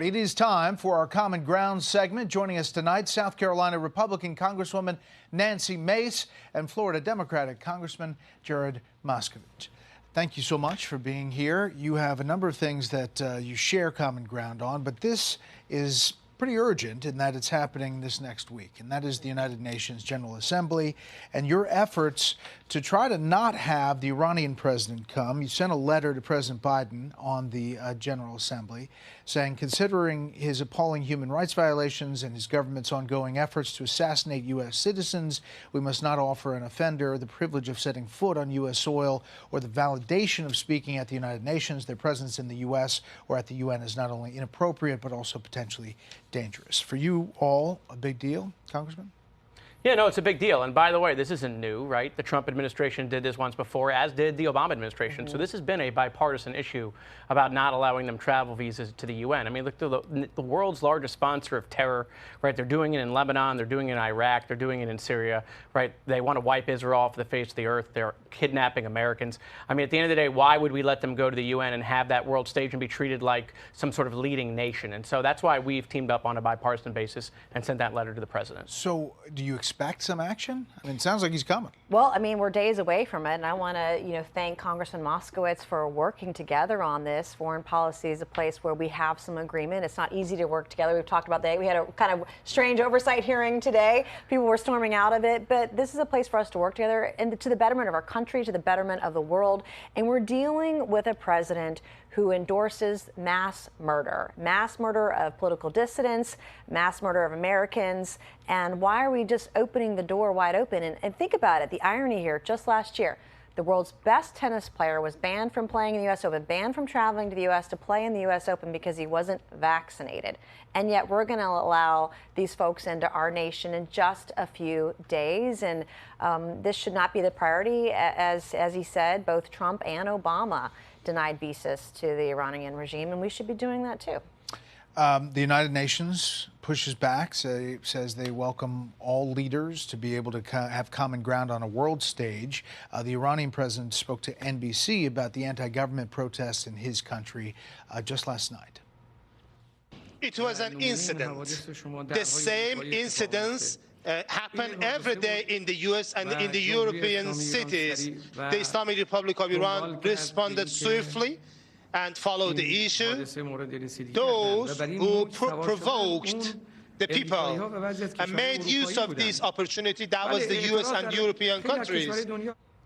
It is time for our Common Ground segment. Joining us tonight, South Carolina Republican Congresswoman Nancy Mace and Florida Democratic Congressman Jared Moskowitz. Thank you so much for being here. You have a number of things that you share common ground on, but this is pretty urgent in that it's happening this next week, and that is the United Nations General Assembly and your efforts to try to not have the Iranian president come. You sent a letter to President Biden on the General Assembly saying, considering his appalling human rights violations and his government's ongoing efforts to assassinate U.S. citizens, we must not offer an offender the privilege of setting foot on U.S. soil or the validation of speaking at the United Nations. Their presence in the U.S. or at the UN is not only inappropriate, but also potentially dangerous. For you all, a big deal, Congressman? Yeah, no, it's a big deal. And by the way, this isn't new, right? The Trump administration did this once before, as did the Obama administration. So this has been a bipartisan issue about not allowing them travel visas to the UN. I mean, look, the world's largest sponsor of terror, right? They're doing it in Lebanon, they're doing it in Iraq, they're doing it in Syria, right? They want to wipe Israel off the face of the earth. They're kidnapping Americans. I mean, at the end of the day, why would we let them go to the UN and have that world stage and be treated like some sort of leading nation? And so that's why we've teamed up on a bipartisan basis and sent that letter to the president. So do you expect some action? I mean, it sounds like he's coming. Well, I mean, we're days away from it, and I want to, thank Congressman Moskowitz for working together on this. Foreign policy is a place where we have some agreement. It's not easy to work together. We've talked about that. We had a kind of strange oversight hearing today. People were storming out of it, but this is a place for us to work together and to the betterment of our country, to the betterment of the world. And we're dealing with a president who endorses mass murder of political dissidents, mass murder of Americans. And why are we just opening the door wide open? And think about it, the irony here, just last year, the world's best tennis player was banned from playing in the U.S. Open, banned from traveling to the U.S. to play in the U.S. Open because he wasn't vaccinated. And yet we're going to allow these folks into our nation in just a few days. And this should not be the priority. As he said, both Trump and Obama denied visas to the Iranian regime, and we should be doing that too. The United Nations pushes back, says they welcome all leaders to be able to have common ground on a world stage. The Iranian president spoke to NBC about the anti-government protests in his country just last night. It was an incident. The same incidents happen every day in the U.S. and in the European cities. The Islamic Republic of Iran responded swiftly and followed the issue. Those who provoked the people and made use of this opportunity, that was the U.S. and European countries.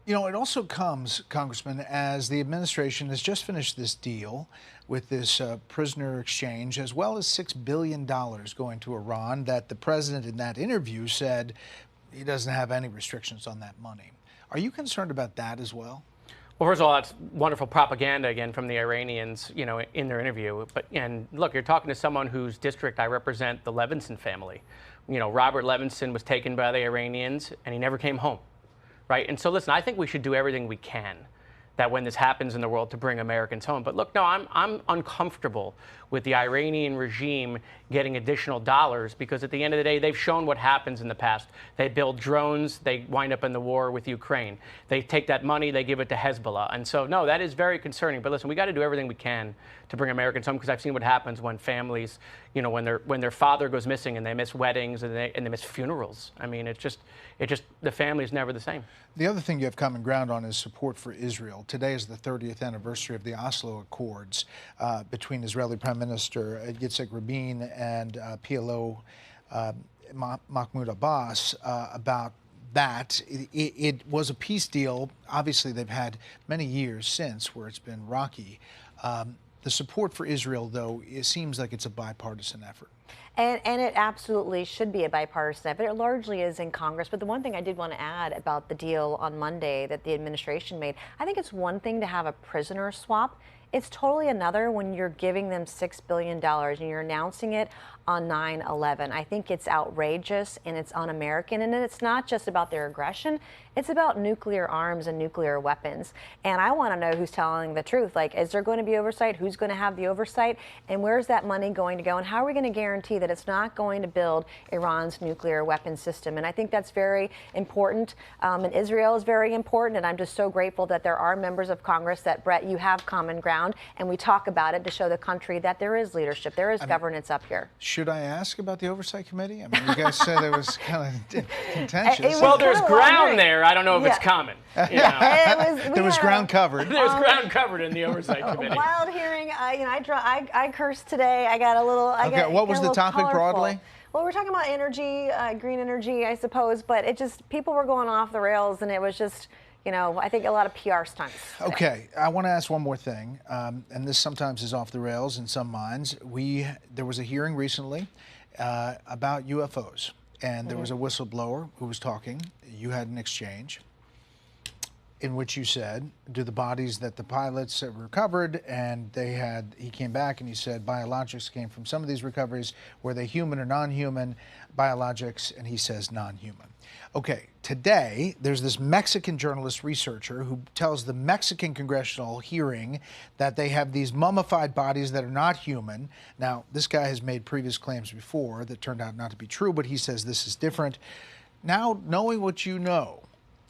You know, it also comes, Congressman, as the administration has just finished this deal with this prisoner exchange, as well as $6 billion going to Iran, that the president in that interview said he doesn't have any restrictions on that money. Are you concerned about that as well? Well, first of all, that's wonderful propaganda, again, from the Iranians, in their interview. And look, you're talking to someone whose district I represent, the Levinson family. Robert Levinson was taken by the Iranians, and he never came home. Right. And so, listen, I think we should do everything we can that when this happens in the world to bring Americans home. But look, no, I'm uncomfortable with the Iranian regime getting additional dollars because at the end of the day, they've shown what happens in the past. They build drones. They wind up in the war with Ukraine. They take that money. They give it to Hezbollah. And so, no, that is very concerning. But listen, we got to do everything we can to bring Americans home because I've seen what happens when families, when their father goes missing and they miss weddings and they miss funerals. I mean, it just the family is never the same. The other thing you have common ground on is support for Israel. Today is the 30th anniversary of the Oslo Accords between Israeli Prime Minister Yitzhak Rabin and PLO Mahmoud Abbas about that. It was a peace deal. Obviously, they've had many years since where it's been rocky. The support for Israel, though, it seems like it's a bipartisan effort. And it absolutely should be a bipartisan effort. It largely is in Congress. But the one thing I did want to add about the deal on Monday that the administration made, I think it's one thing to have a prisoner swap. It's totally another when you're giving them $6 billion and you're announcing it on 9/11. I think it's outrageous and it's un-American. And it's not just about their aggression. It's about nuclear arms and nuclear weapons. And I want to know who's telling the truth. Like, is there going to be oversight? Who's going to have the oversight? And where's that money going to go? And how are we going to guarantee that it's not going to build Iran's nuclear weapons system? And I think that's very important. And Israel is very important. And I'm just so grateful that there are members of Congress that, Bret, you have common ground. And we talk about it to show the country that there is leadership. There is governance up here. Should I ask about the Oversight Committee? I mean, you guys said it was kind of contentious. Well, there's ground there. I don't know if it's common. You know? There was ground covered. There's ground covered in the Oversight Committee. Wild hearing. I cursed today. I got a little. What was the topic colorful. broadly? Well, we're talking about energy, green energy, I suppose. But it just, people were going off the rails, and it was just, I think a lot of PR stunts today. Okay, I want to ask one more thing, and this sometimes is off the rails in some minds. There was a hearing recently about UFOs, and there was a whistleblower who was talking. You had an exchange in which you said, do the bodies that the pilots recovered, and he came back and he said biologics came from some of these recoveries. Were they human or non-human biologics? And he says non-human. Okay, today there's this Mexican journalist researcher who tells the Mexican congressional hearing that they have these mummified bodies that are not human. Now, this guy has made previous claims before that turned out not to be true, but he says this is different. Now, knowing what you know,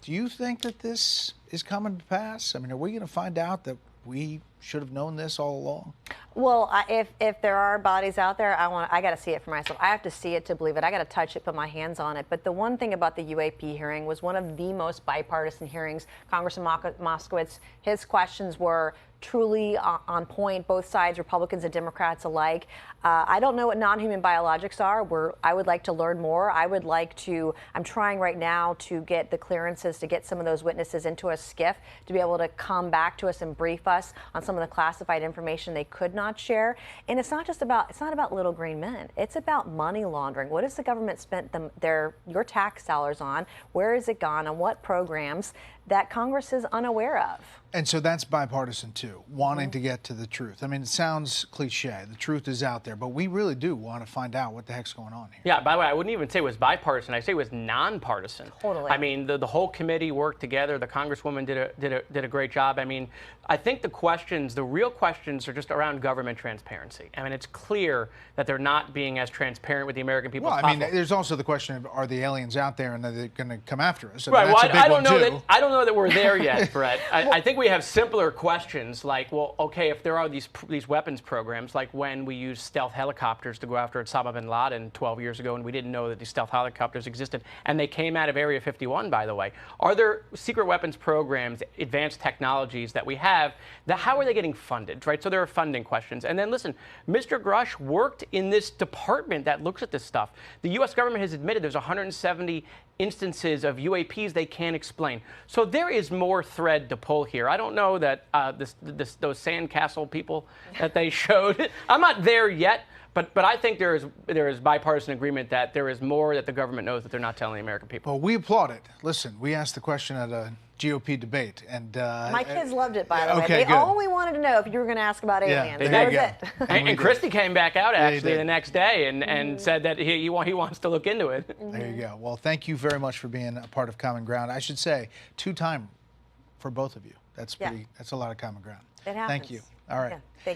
do you think that this is coming to pass? I mean, are we going to find out that we should have known this all along? Well, if there are bodies out there, I got to see it for myself. I have to see it to believe it. I got to touch it, put my hands on it. But the one thing about the UAP hearing was one of the most bipartisan hearings. Congressman Moskowitz, his questions were truly on point, both sides, Republicans and Democrats alike. I don't know what non-human biologics are. I would like to learn more. I'm trying right now to get the clearances to get some of those witnesses into a SCIF to be able to come back to us and brief us on some of the classified information they could not share. And it's not about little green men. It's about money laundering. What has the government spent your tax dollars on? Where has it gone? On what programs that Congress is unaware of? And so that's bipartisan too, wanting to get to the truth. I mean, it sounds cliche. The truth is out there, but we really do want to find out what the heck's going on here. Yeah, by the way, I wouldn't even say it was bipartisan. I say it was nonpartisan. Totally. I mean, the whole committee worked together. The Congresswoman did a great job. I mean, I think the real questions are just around government transparency. I mean, it's clear that they're not being as transparent with the American people as possible. I mean, there's also the question of, are the aliens out there and are they going to come after us? I mean, right. That's a big I don't know too. I don't know that we're there yet, Bret. I think we have simpler questions like, well, okay, if there are these weapons programs, like when we used stealth helicopters to go after Osama bin Laden 12 years ago, and we didn't know that these stealth helicopters existed, and they came out of Area 51, by the way. Are there secret weapons programs, advanced technologies that we have? How are they getting funded, right? So there are funding questions. And then listen, Mr. Grush worked in this department that looks at this stuff. The U.S. government has admitted there's 170 instances of UAPs they can't explain. So there is more thread to pull here. I don't know that those sandcastle people that they showed, I'm not there yet, but I think there is bipartisan agreement that there is more that the government knows that they're not telling the American people. Well, we applaud it. Listen, we asked the question at a GOP debate, and my kids loved it, by the way. Okay, they only wanted to know if you were going to ask about aliens. Yeah, that was it. And Christie came back out actually the next day and said that he wants to look into it. There you go. Well, thank you very much for being a part of Common Ground. I should say, two-time for both of you. That's pretty. That's a lot of common ground. It happens. Thank you. All right. Yeah, thank you.